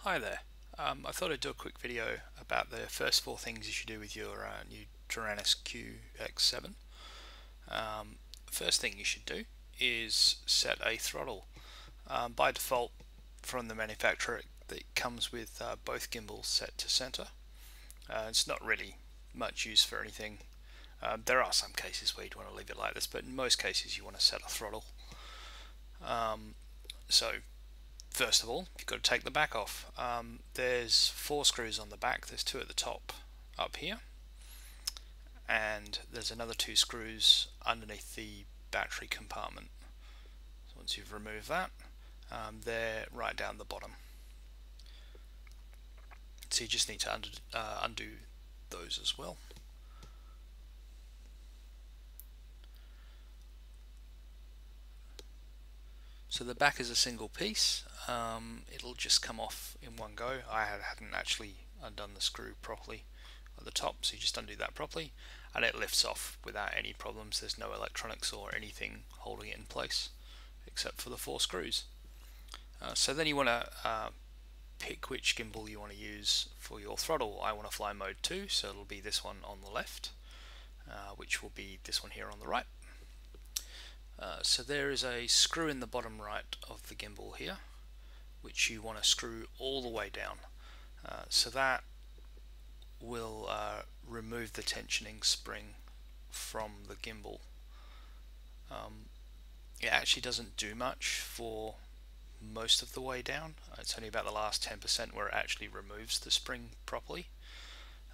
Hi there. I thought I'd do a quick video about the first four things you should do with your new Taranis Q X7. First thing you should do is set a throttle. By default, from the manufacturer, it comes with both gimbals set to center. It's not really much use for anything. There are some cases where you'd want to leave it like this, but in most cases you want to set a throttle. So first of all, you've got to take the back off. There's 4 screws on the back. There's 2 at the top up here, and there's another 2 screws underneath the battery compartment. So once you've removed that, they're right down the bottom. So you just need to undo those as well. So the back is a single piece. It'll just come off in one go. I hadn't actually undone the screw properly at the top, so you just undo that properly and it lifts off without any problems. There's no electronics or anything holding it in place except for the 4 screws. So then you want to pick which gimbal you want to use for your throttle. I want to fly mode 2, so it'll be this one on the left, which will be this one here on the right. So there is a screw in the bottom right of the gimbal here, which you want to screw all the way down. So that will remove the tensioning spring from the gimbal. It actually doesn't do much for most of the way down. It's only about the last 10% where it actually removes the spring properly,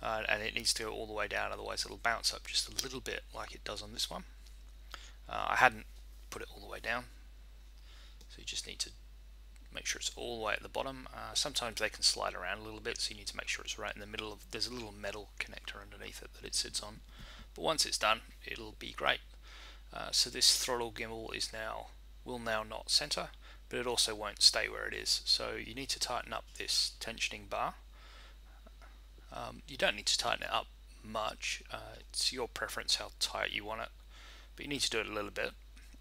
and it needs to go all the way down, otherwise it'll bounce up just a little bit like it does on this one. I hadn't put it all the way down, so you just need to make sure it's all the way at the bottom. Sometimes they can slide around a little bit, so you need to make sure it's right in the middle of. There's a little metal connector underneath it that it sits on, but once it's done, it'll be great. So this throttle gimbal will now not center, but it also won't stay where it is. So you need to tighten up this tensioning bar. You don't need to tighten it up much. It's your preference how tight you want it, but you need to do it a little bit,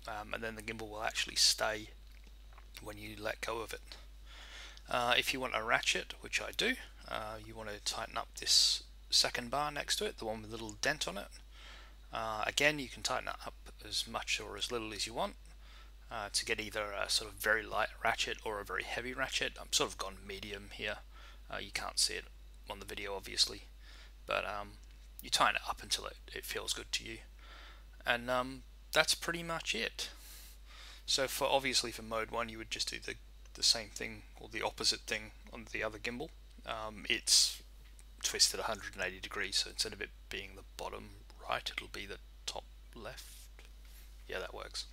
and then the gimbal will actually stay when you let go of it. If you want a ratchet, which I do, you want to tighten up this second bar next to it, the one with a little dent on it. Again, you can tighten it up as much or as little as you want to get either a sort of very light ratchet or a very heavy ratchet. I'm sort of gone medium here. You can't see it on the video obviously, but you tighten it up until it feels good to you, and that's pretty much it. So obviously for mode 1 you would just do the same thing or the opposite thing on the other gimbal. It's twisted 180 degrees, so instead of it being the bottom right, it'll be the top left. Yeah, that works.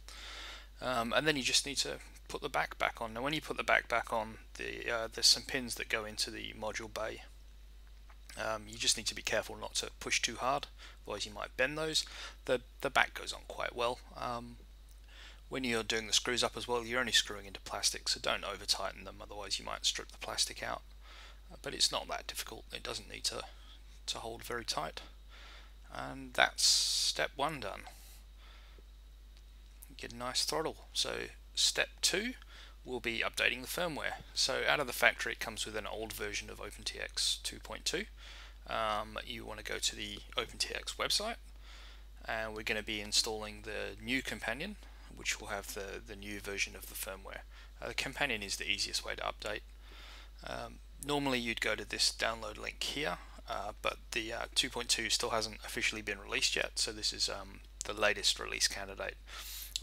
And then you just need to put the back on. Now when you put the back on, there's some pins that go into the module bay. You just need to be careful not to push too hard, otherwise you might bend those. The back goes on quite well. When you're doing the screws up as well, you're only screwing into plastic, so don't over tighten them, otherwise you might strip the plastic out. But it's not that difficult. It doesn't need to hold very tight. And that's step 1 done. Get a nice throttle. So step 2 will be updating the firmware. So out of the factory it comes with an old version of OpenTX 2.2. You want to go to the OpenTX website, and we're going to be installing the new companion, which will have the new version of the firmware. The companion is the easiest way to update. Normally you'd go to this download link here, but the 2.2 still hasn't officially been released yet, so this is the latest release candidate.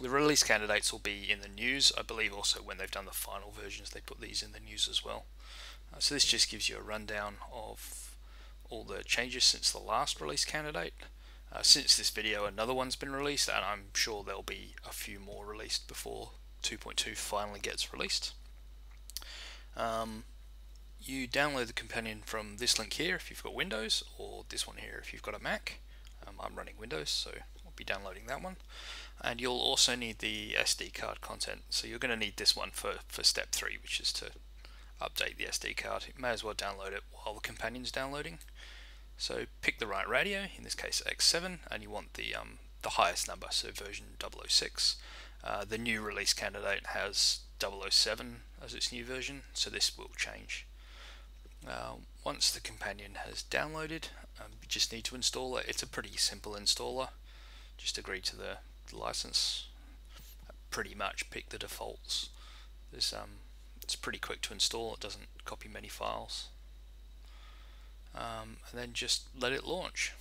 The release candidates will be in the news. I believe also when they've done the final versions they put these in the news as well. So this just gives you a rundown of all the changes since the last release candidate. Since this video another one's been released, and I'm sure there'll be a few more released before 2.2 finally gets released. You download the companion from this link here if you've got Windows, or this one here if you've got a Mac. I'm running Windows, so I'll be downloading that one. And you'll also need the SD card content, so you're going to need this one for step 3, which is to update the SD card. You may as well download it while the companion's downloading. So pick the right radio, in this case X7, and you want the highest number, so version 006. The new release candidate has 007 as its new version, so this will change. Once the companion has downloaded, you just need to install it. It's a pretty simple installer. Just agree to the license. Pretty much pick the defaults. It's pretty quick to install. It doesn't copy many files. And then just let it launch.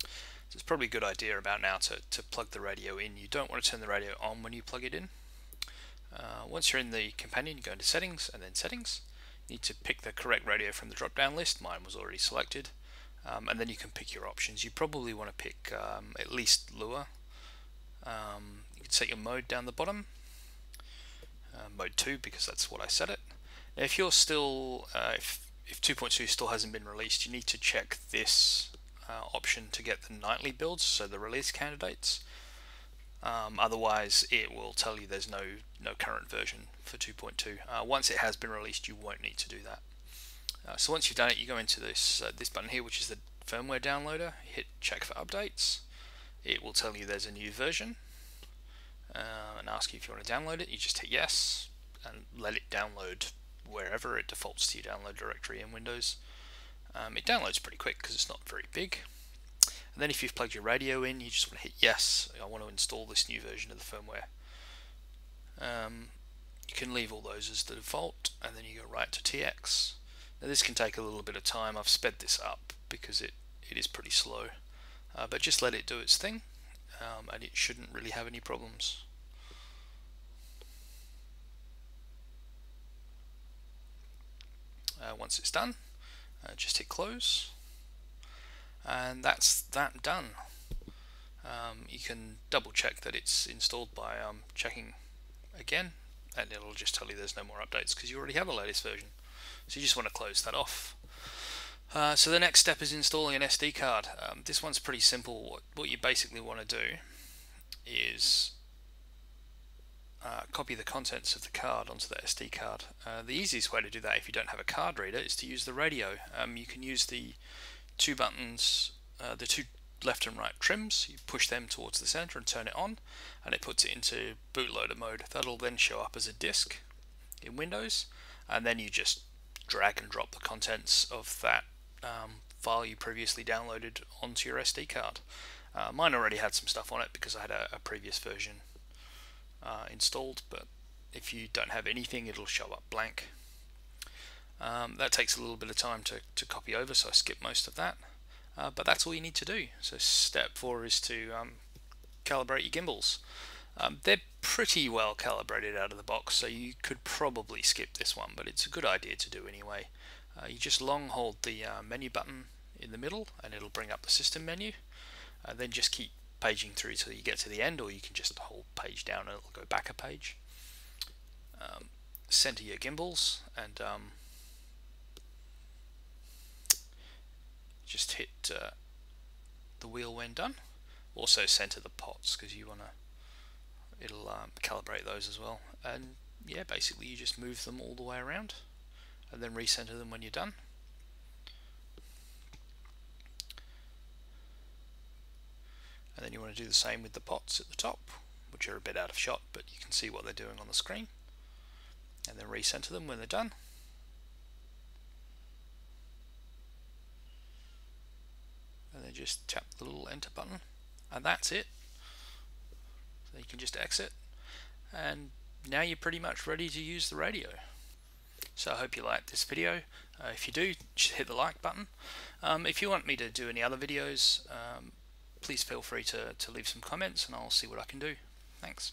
So it's probably a good idea about now to plug the radio in. You don't want to turn the radio on when you plug it in. Once you're in the companion, you go into settings and then settings. You need to pick the correct radio from the drop down list. Mine was already selected. And then you can pick your options. You probably want to pick at least lure. You can set your mode down the bottom. Mode 2 because that's what I set it. Now if you're still, if 2.2 still hasn't been released, you need to check this option to get the nightly builds, so the release candidates. Otherwise it will tell you there's no current version for 2.2. Once it has been released, you won't need to do that. So once you've done it, you go into this button here, which is the firmware downloader. Hit check for updates. It will tell you there's a new version and ask you if you want to download it. You just hit yes and let it download wherever. It defaults to your download directory in Windows. It downloads pretty quick because it's not very big. And then if you've plugged your radio in, you just want to hit yes, I want to install this new version of the firmware. You can leave all those as the default, and then you go right to TX. Now this can take a little bit of time. I've sped this up because it is pretty slow, but just let it do its thing, and it shouldn't really have any problems. Once it's done, just hit close, and that's that done. You can double check that it's installed by checking again, and it'll just tell you there's no more updates because you already have the latest version. So you just want to close that off. So the next step is installing an SD card. This one's pretty simple. What you basically want to do is copy the contents of the card onto the SD card. The easiest way to do that, if you don't have a card reader, is to use the radio. You can use the two buttons, the two left and right trims. You push them towards the center and turn it on, and it puts it into bootloader mode. That'll then show up as a disk in Windows, and then you just drag and drop the contents of that file you previously downloaded onto your SD card. Mine already had some stuff on it because I had a previous version installed, but if you don't have anything, it'll show up blank. That takes a little bit of time to copy over, so I skip most of that. But that's all you need to do. So step 4 is to calibrate your gimbals. They're pretty well calibrated out of the box, so you could probably skip this one, but it's a good idea to do anyway. You just long hold the menu button in the middle and it'll bring up the system menu, and then just keep paging through till you get to the end, or you can just hold page down and it'll go back a page. Center your gimbals and just hit the wheel when done. Also center the pots because you wanna, it'll calibrate those as well. And yeah, basically you just move them all the way around and then recenter them when you're done. And then you want to do the same with the pots at the top, which are a bit out of shot, but you can see what they're doing on the screen. And then recenter them when they're done. And then just tap the little enter button, and that's it. So you can just exit, and now you're pretty much ready to use the radio. So I hope you liked this video. If you do, just hit the like button. If you want me to do any other videos, please feel free to leave some comments and I'll see what I can do. Thanks.